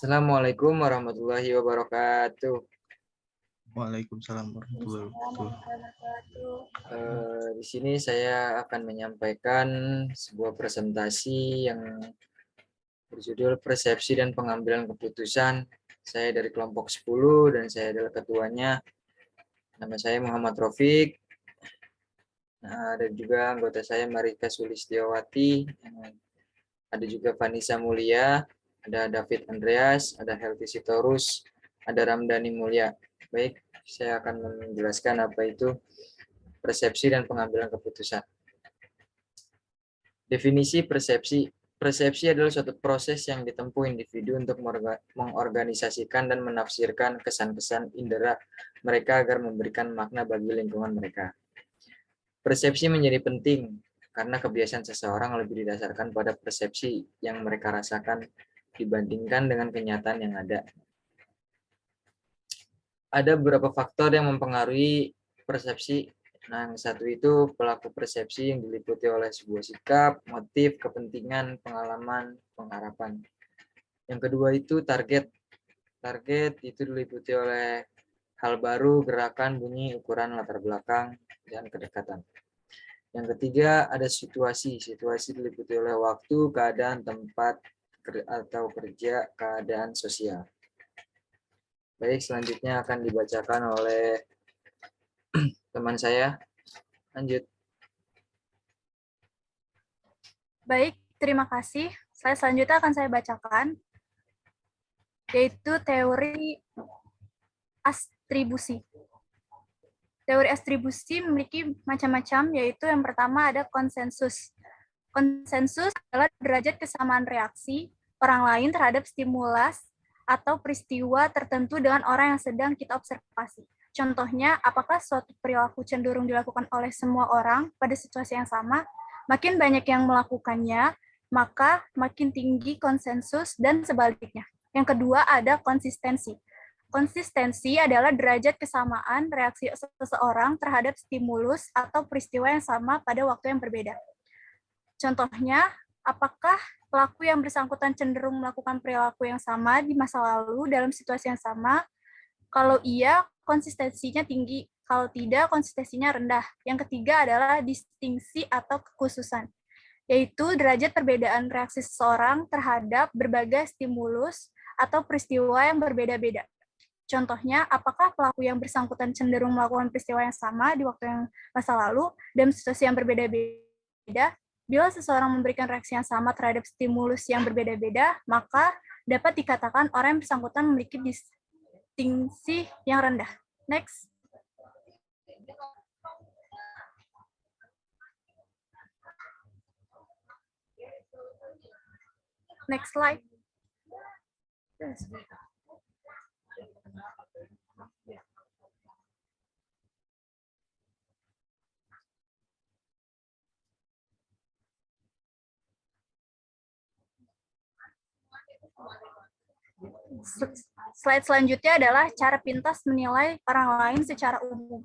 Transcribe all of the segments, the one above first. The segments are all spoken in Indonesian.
Assalamualaikum warahmatullahi wabarakatuh. Waalaikumsalam warahmatullahi wabarakatuh. Di sini saya akan menyampaikan sebuah presentasi yang berjudul Persepsi dan Pengambilan Keputusan. Saya dari kelompok 10 dan saya adalah ketuanya. Nama saya Muhammad Rafiq. Nah, ada juga anggota saya Marika Sulistiawati. Ada juga Vanessa Mulia, ada David Andreas, ada Helvi Sitorus, ada Ramdhani Mulia. Baik, saya akan menjelaskan apa itu persepsi dan pengambilan keputusan. Definisi persepsi. Persepsi adalah suatu proses yang ditempuh individu untuk mengorganisasikan dan menafsirkan kesan-kesan indera mereka agar memberikan makna bagi lingkungan mereka. Persepsi menjadi penting karena kebiasaan seseorang lebih didasarkan pada persepsi yang mereka rasakan dibandingkan dengan kenyataan yang ada. Ada beberapa faktor yang mempengaruhi persepsi. Nah, yang satu itu pelaku persepsi yang diliputi oleh sebuah sikap, motif, kepentingan, pengalaman, pengharapan. Yang kedua itu target. Target itu diliputi oleh hal baru, gerakan, bunyi, ukuran, latar belakang, dan kedekatan. Yang ketiga ada situasi. Situasi diliputi oleh waktu, keadaan, tempat, atau kerja, keadaan sosial. Baik, selanjutnya akan dibacakan oleh teman saya. Lanjut. Baik, terima kasih. Selanjutnya akan saya bacakan, yaitu teori atribusi. Teori atribusi memiliki macam-macam, yaitu yang pertama ada konsensus. Konsensus adalah derajat kesamaan reaksi orang lain terhadap stimulus atau peristiwa tertentu dengan orang yang sedang kita observasi. Contohnya, apakah suatu perilaku cenderung dilakukan oleh semua orang pada situasi yang sama? Makin banyak yang melakukannya, maka makin tinggi konsensus dan sebaliknya. Yang kedua ada konsistensi. Konsistensi adalah derajat kesamaan reaksi seseorang terhadap stimulus atau peristiwa yang sama pada waktu yang berbeda. Contohnya, apakah pelaku yang bersangkutan cenderung melakukan perilaku yang sama di masa lalu dalam situasi yang sama? Kalau iya, konsistensinya tinggi. Kalau tidak, konsistensinya rendah. Yang ketiga adalah distingsi atau kekhususan, yaitu derajat perbedaan reaksi seseorang terhadap berbagai stimulus atau peristiwa yang berbeda-beda. Contohnya, apakah pelaku yang bersangkutan cenderung melakukan peristiwa yang sama di waktu yang masa lalu dalam situasi yang berbeda-beda? Bila seseorang memberikan reaksi yang sama terhadap stimulus yang berbeda-beda, maka dapat dikatakan orang yang bersangkutan memiliki distingsi yang rendah. Next. Next slide. Yes. Slide selanjutnya adalah cara pintas menilai orang lain secara umum.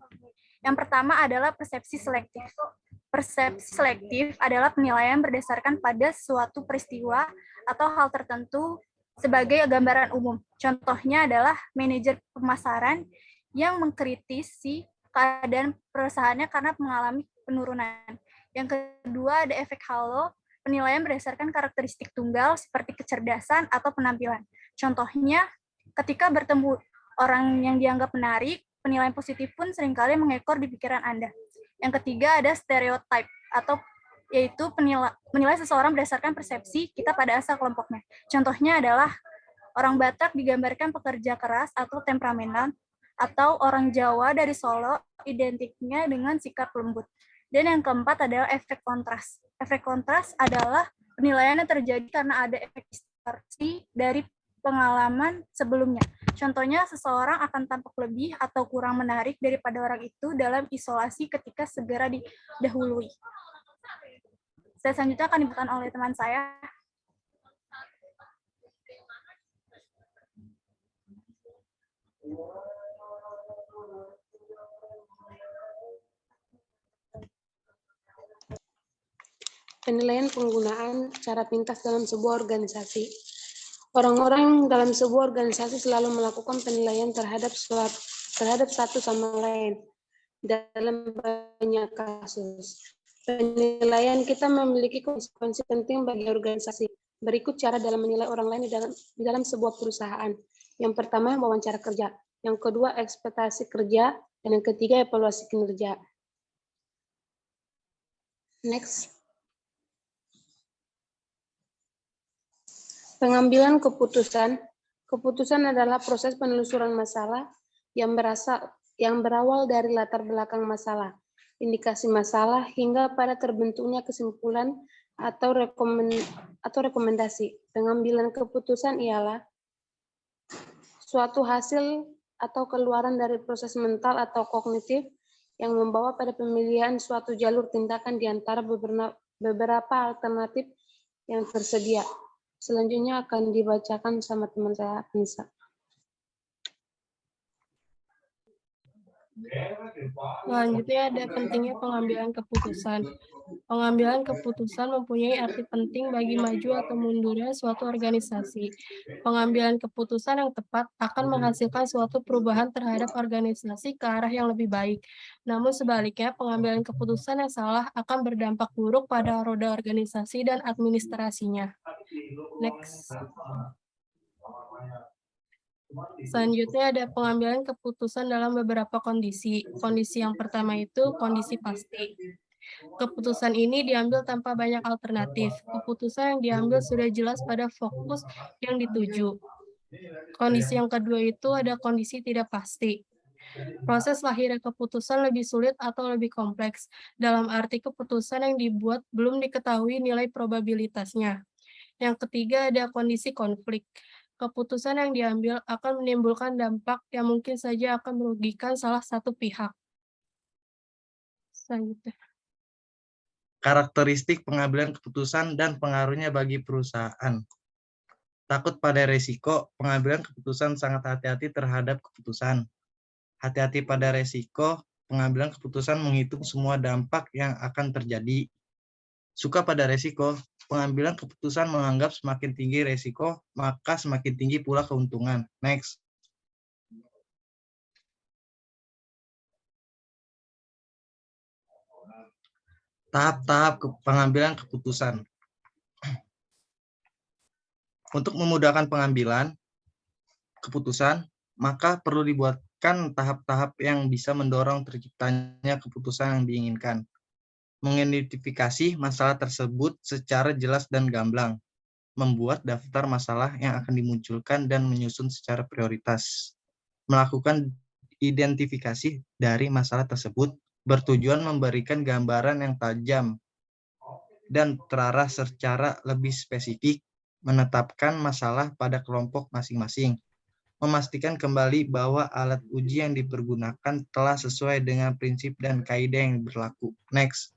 Yang pertama adalah persepsi selektif. Persepsi selektif adalah penilaian berdasarkan pada suatu peristiwa atau hal tertentu sebagai gambaran umum. Contohnya adalah manajer pemasaran yang mengkritisi keadaan perusahaannya karena mengalami penurunan. Yang kedua ada efek halo, penilaian berdasarkan karakteristik tunggal seperti kecerdasan atau penampilan. Contohnya, ketika bertemu orang yang dianggap menarik, penilaian positif pun seringkali mengekor di pikiran Anda. Yang ketiga ada stereotype, atau yaitu menilai seseorang berdasarkan persepsi kita pada asal kelompoknya. Contohnya adalah orang Batak digambarkan pekerja keras atau temperamental, atau orang Jawa dari Solo identiknya dengan sikap lembut. Dan yang keempat adalah efek kontras. Efek kontras adalah penilaian yang terjadi karena ada efek distorsi dari pengalaman sebelumnya. Contohnya, seseorang akan tampak lebih atau kurang menarik daripada orang itu dalam isolasi ketika segera didahului. Saya selanjutnya akan dibuka oleh teman saya. Penilaian penggunaan cara pintas dalam sebuah organisasi. Orang-orang dalam sebuah organisasi selalu melakukan penilaian terhadap satu sama lain dalam banyak kasus. Penilaian kita memiliki konsekuensi penting bagi organisasi. Berikut cara dalam menilai orang lain di dalam sebuah perusahaan. Yang pertama, wawancara kerja. Yang kedua, ekspektasi kerja. Dan yang ketiga, evaluasi kinerja. Next. Pengambilan keputusan. Keputusan adalah proses penelusuran masalah yang berawal dari latar belakang masalah, indikasi masalah, hingga pada terbentuknya kesimpulan atau rekomendasi. Pengambilan keputusan ialah suatu hasil atau keluaran dari proses mental atau kognitif yang membawa pada pemilihan suatu jalur tindakan di antara beberapa alternatif yang tersedia. Selanjutnya akan dibacakan sama teman saya, Anissa. Selanjutnya ada pentingnya pengambilan keputusan. Pengambilan keputusan mempunyai arti penting bagi maju atau mundurnya suatu organisasi. Pengambilan keputusan yang tepat akan menghasilkan suatu perubahan terhadap organisasi ke arah yang lebih baik. Namun sebaliknya, pengambilan keputusan yang salah akan berdampak buruk pada roda organisasi dan administrasinya. Next. Selanjutnya ada pengambilan keputusan dalam beberapa kondisi. Kondisi yang pertama itu kondisi pasti. Keputusan ini diambil tanpa banyak alternatif. Keputusan yang diambil sudah jelas pada fokus yang dituju. Kondisi yang kedua itu ada kondisi tidak pasti. Proses lahirnya keputusan lebih sulit atau lebih kompleks. Dalam arti keputusan yang dibuat belum diketahui nilai probabilitasnya. Yang ketiga ada kondisi konflik. Keputusan yang diambil akan menimbulkan dampak yang mungkin saja akan merugikan salah satu pihak. Selanjutnya. Karakteristik pengambilan keputusan dan pengaruhnya bagi perusahaan. Takut pada risiko, pengambilan keputusan sangat hati-hati terhadap keputusan. Hati-hati pada risiko, pengambilan keputusan menghitung semua dampak yang akan terjadi. Suka pada risiko, pengambilan keputusan menganggap semakin tinggi risiko, maka semakin tinggi pula keuntungan. Next. Tahap-tahap pengambilan keputusan. Untuk memudahkan pengambilan keputusan, maka perlu dibuatkan tahap-tahap yang bisa mendorong terciptanya keputusan yang diinginkan. Mengidentifikasi masalah tersebut secara jelas dan gamblang. Membuat daftar masalah yang akan dimunculkan dan menyusun secara prioritas. Melakukan identifikasi dari masalah tersebut bertujuan memberikan gambaran yang tajam dan terarah secara lebih spesifik, menetapkan masalah pada kelompok masing-masing, memastikan kembali bahwa alat uji yang dipergunakan telah sesuai dengan prinsip dan kaidah yang berlaku. Next.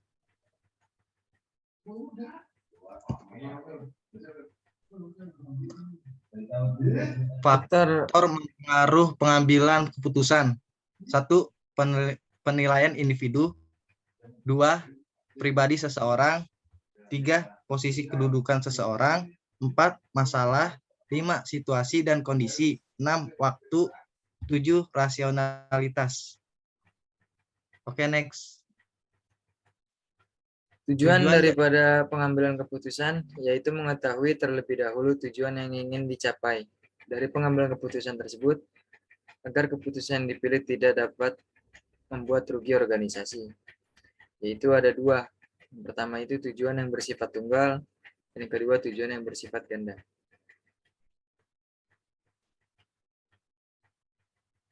Faktor mempengaruhi pengambilan keputusan. 1. Penilaian individu. 2. Pribadi seseorang. 3. Posisi kedudukan seseorang. 4. Masalah. 5. Situasi dan kondisi. 6. Waktu. 7. Rasionalitas. Oke, next. Tujuan daripada pengambilan keputusan yaitu mengetahui terlebih dahulu tujuan yang ingin dicapai dari pengambilan keputusan tersebut agar keputusan yang dipilih tidak dapat membuat rugi organisasi. Yaitu ada dua. Yang pertama itu tujuan yang bersifat tunggal, dan yang kedua tujuan yang bersifat ganda.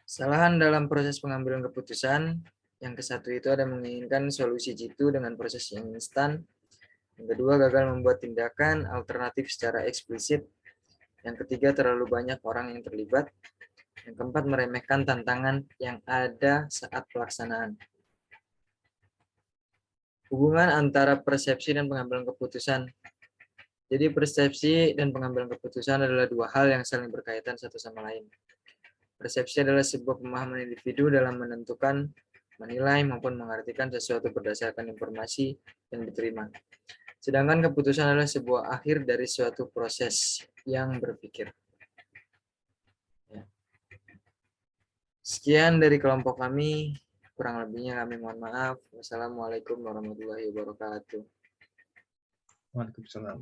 Kesalahan dalam proses pengambilan keputusan. Yang ke-1 itu ada menginginkan solusi jitu dengan proses yang instan. Yang kedua, gagal membuat tindakan alternatif secara eksplisit. Yang ketiga, terlalu banyak orang yang terlibat. Yang keempat, meremehkan tantangan yang ada saat pelaksanaan. Hubungan antara persepsi dan pengambilan keputusan. Jadi persepsi dan pengambilan keputusan adalah dua hal yang saling berkaitan satu sama lain. Persepsi adalah sebuah pemahaman individu dalam menentukan, menilai maupun mengartikan sesuatu berdasarkan informasi yang diterima. Sedangkan keputusan adalah sebuah akhir dari suatu proses yang berpikir. Ya. Sekian dari kelompok kami. Kurang lebihnya kami mohon maaf. Wassalamualaikum warahmatullahi wabarakatuh. Waalaikumsalam.